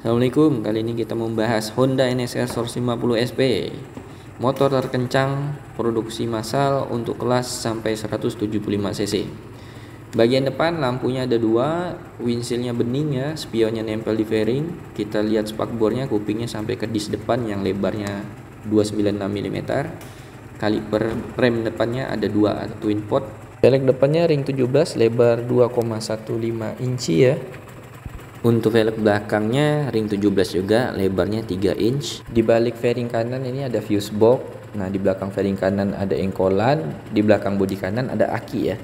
Assalamualaikum, kali ini kita membahas Honda NSR 150 SP. Motor terkencang, produksi massal untuk kelas sampai 175 cc. Bagian depan lampunya ada dua, windshieldnya bening ya, spionnya nempel di fairing. Kita lihat spakbornya, kupingnya sampai ke disc depan yang lebarnya 296 mm. Kaliper rem depannya ada dua twin pot. Velg depannya ring 17 lebar 2,15 inci ya. Untuk velg belakangnya ring 17 juga, lebarnya 3 inch. Di balik fairing kanan ini ada fuse box. Nah, di belakang fairing kanan ada engkolan, di belakang bodi kanan ada aki ya.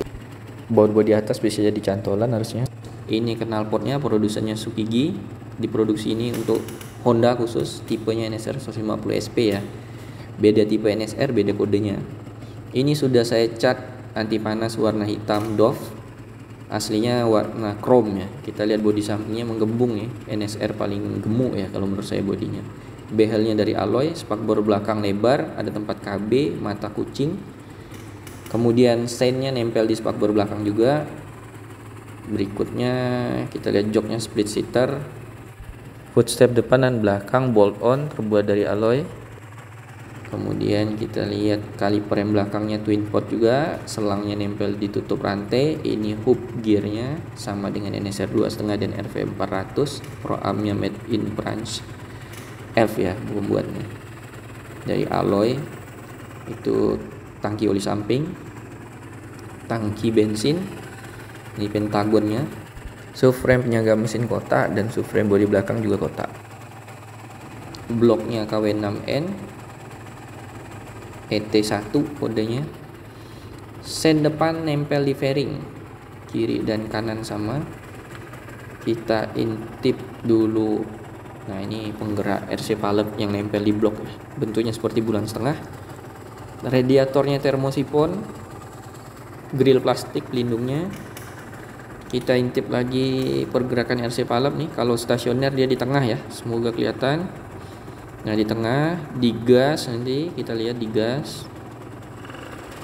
Baut bodi atas bisa jadi cantolan harusnya. Ini knalpotnya produsennya Tsukigi. Diproduksi ini untuk Honda khusus, tipenya NSR 150 SP ya. Beda tipe NSR, beda kodenya. Ini sudah saya cat anti panas warna hitam doff. Aslinya warna chrome ya. Kita lihat bodi sampingnya menggembung ya. NSR paling gemuk ya kalau menurut saya bodinya. Behelnya dari alloy, spakbor belakang lebar, ada tempat KB, mata kucing. Kemudian stainnya nempel di spakbor belakang juga. Berikutnya kita lihat joknya split seater. Footstep depan dan belakang bolt on terbuat dari alloy. Kemudian kita lihat kaliper yang belakangnya twin pot juga, selangnya nempel ditutup rantai. Ini hub gearnya sama dengan NSR 2.5 dan RV 400. Pro armnya made in France, F ya pembuatnya, dari alloy. Itu tangki oli samping, tangki bensin, ini pentagonnya, subframe penyangga mesin kotak, dan subframe bodi belakang juga kotak. Bloknya KW6N ET1 kodenya. Sen depan nempel di fairing, kiri dan kanan sama. Kita intip dulu. Nah, ini penggerak RC valve yang nempel di blok, bentuknya seperti bulan setengah. Radiatornya termosifon, grill plastik pelindungnya. Kita intip lagi pergerakan RC valve nih. Kalau stasioner dia di tengah ya, semoga kelihatan. Nah, di tengah, digas, nanti kita lihat digas.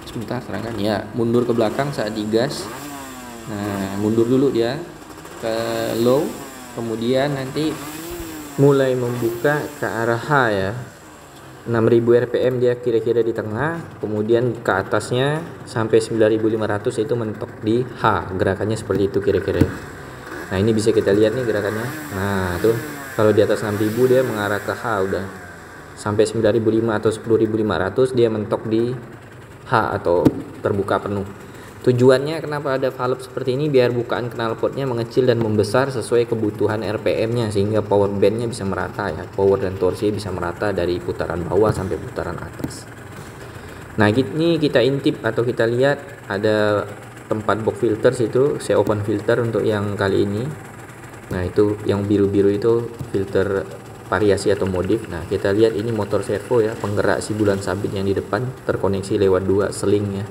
Sebentar terangkan ya, mundur ke belakang saat digas. Nah, mundur dulu dia ke low, kemudian nanti mulai membuka ke arah H ya. 6000 rpm dia kira-kira di tengah, kemudian ke atasnya sampai 9500 itu mentok di H. Gerakannya seperti itu kira-kira. Nah, ini bisa kita lihat nih gerakannya. Nah, tuh kalau di atas 6000 dia mengarah ke H udah. Sampai 9500 atau 10500 dia mentok di H atau terbuka penuh. Tujuannya kenapa ada valve seperti ini, biar bukaan knalpotnya mengecil dan membesar sesuai kebutuhan RPM-nya, sehingga power band-nya bisa merata ya. Power dan torsi bisa merata dari putaran bawah sampai putaran atas. Nah, ini kita intip atau kita lihat ada tempat box filter situ. Saya open filter untuk yang kali ini. Nah, itu yang biru-biru itu filter variasi atau modif. Nah, kita lihat ini motor servo ya, penggerak si bulan sabit yang di depan terkoneksi lewat dua seling ya.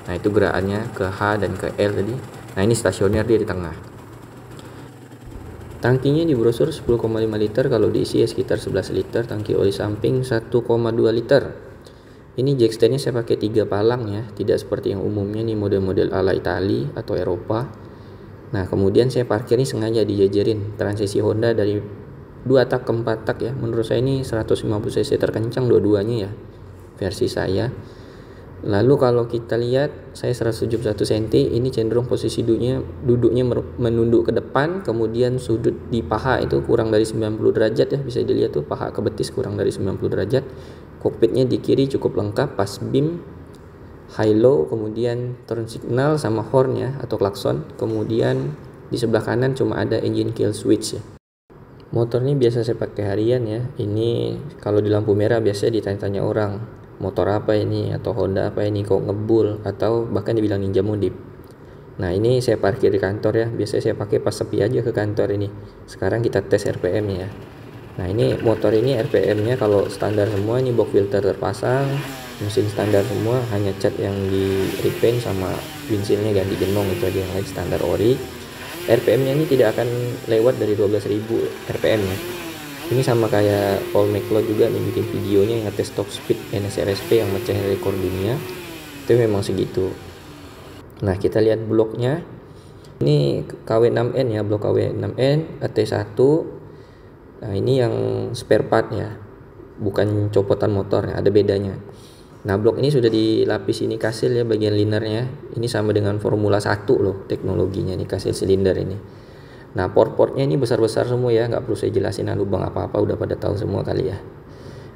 Nah, itu gerakannya ke H dan ke L tadi. Nah, ini stasioner dia di tengah. Tangkinya di brosur 10,5 liter, kalau diisi ya sekitar 11 liter. Tangki oli samping 1,2 liter. Ini jack standnya saya pakai 3 palang ya, tidak seperti yang umumnya nih model-model ala Itali atau Eropa. Nah, kemudian saya parkir ini sengaja dijajarin transisi Honda dari 2 tak ke 4 tak ya. Menurut saya ini 150 cc terkencang dua-duanya ya, versi saya. Lalu kalau kita lihat saya 171 cm, ini cenderung posisi duduknya menunduk ke depan, kemudian sudut di paha itu kurang dari 90 derajat ya, bisa dilihat tuh paha ke betis kurang dari 90 derajat. Kokpitnya di kiri cukup lengkap, pas beam, high low, kemudian turn signal sama horn ya atau klakson. Kemudian di sebelah kanan cuma ada engine kill switch ya. Motor ini biasa saya pakai harian ya. Ini kalau di lampu merah biasanya ditanya-tanya orang, motor apa ini atau Honda apa ini kok ngebul, atau bahkan dibilang ninja modif. Nah, ini saya parkir di kantor ya. Biasanya saya pakai pas sepi aja ke kantor ini. Sekarang kita tes RPM ya. Nah, ini motor ini RPM-nya kalau standar semua, ini box filter terpasang, mesin standar semua, hanya cat yang di repaint sama windshield-nya ganti genong, itu aja, yang lain standar ori. RPM-nya ini tidak akan lewat dari 12.000 RPM ya. Ini sama kayak Paul McLeod juga nih bikin videonya yang ngetes top speed NSR-SP yang mecahin rekor dunia. Itu memang segitu. Nah, kita lihat bloknya. Ini KW6N ya, blok KW6N ET1. Nah, ini yang spare part ya, bukan copotan motor ya, ada bedanya. Nah, blok ini sudah dilapis ini kasil ya, bagian linernya. Ini sama dengan Formula 1 loh teknologinya nih, kasil silinder ini. Nah, port-portnya ini besar-besar semua ya, nggak perlu saya jelasin lubang apa-apa, udah pada tahu semua kali ya.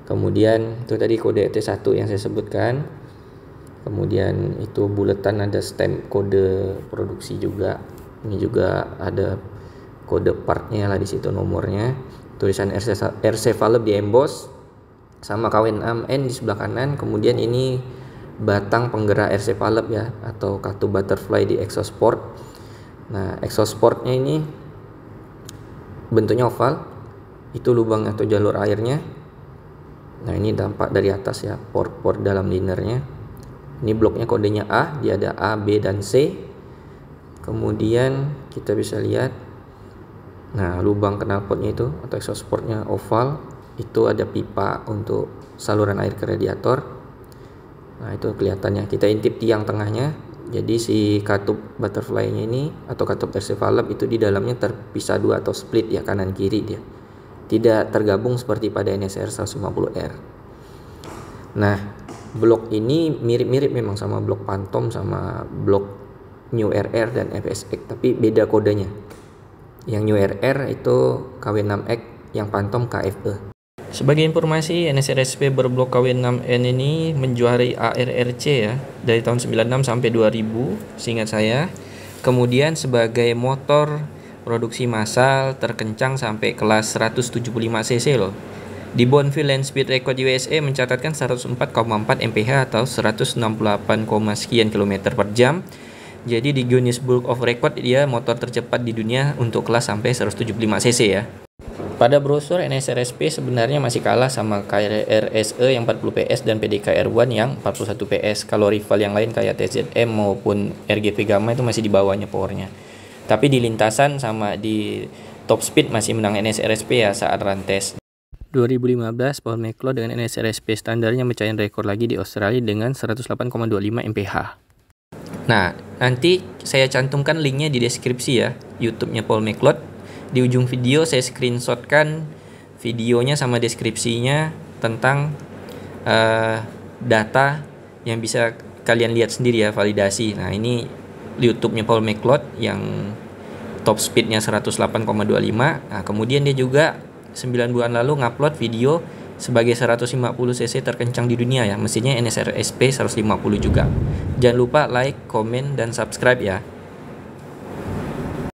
Kemudian itu tadi kode ET1 yang saya sebutkan. Kemudian itu buletan ada stamp kode produksi juga. Ini juga ada kode partnya lah di situ, nomornya. Tulisan RC valve di emboss sama KW6N di sebelah kanan. Kemudian ini batang penggerak RC valve ya, atau katu butterfly di exhaust port. Nah, exhaust portnya ini bentuknya oval, itu lubang atau jalur airnya. Nah, ini dampak dari atas ya, port dalam linernya. Ini bloknya kodenya A, dia ada A, B, dan C. Kemudian kita bisa lihat, nah, lubang knalpotnya itu atau exhaust portnya oval, itu ada pipa untuk saluran air ke radiator. Nah, itu kelihatannya. Kita intip tiang tengahnya. Jadi si katup butterfly-nya ini atau katup RC valve itu di dalamnya terpisah dua atau split ya, kanan kiri dia. Tidak tergabung seperti pada NSR 150R. Nah, blok ini mirip-mirip memang sama blok Phantom sama blok New RR dan FSX, tapi beda kodenya. Yang New RR itu KW6X, yang Phantom KFE. Sebagai informasi, NSR-SP berblok KW6N ini menjuarai ARRC ya, dari tahun 96 sampai 2000 seingat saya. Kemudian sebagai motor produksi massal terkencang sampai kelas 175 cc loh. Di Bonneville Land Speed Record USA mencatatkan 104,4 mph atau 168, sekian km per jam. Jadi di Guinness Book of Record dia motor tercepat di dunia untuk kelas sampai 175 cc ya. Pada brosur NSR-SP sebenarnya masih kalah sama KRR SE yang 40 PS dan PDK-R1 yang 41 PS. Kalau rival yang lain kayak TZM maupun RGV Gamma itu masih di bawahnya powernya. Tapi di lintasan sama di top speed masih menang NSR-SP ya saat run test. 2015 Paul McLeod dengan NSR-SP standarnya mecahin rekor lagi di Australia dengan 108,25 mph. Nah, nanti saya cantumkan linknya di deskripsi ya, YouTube-nya Paul McLeod. Di ujung video saya screenshotkan videonya sama deskripsinya tentang data yang bisa kalian lihat sendiri ya, validasi. Nah, ini YouTube-nya Paul McLeod yang top speednya 108,25. Nah, kemudian dia juga 9 bulan lalu ngupload video sebagai 150 cc terkencang di dunia ya, mesinnya NSR SP 150 juga. Jangan lupa like, komen, dan subscribe ya.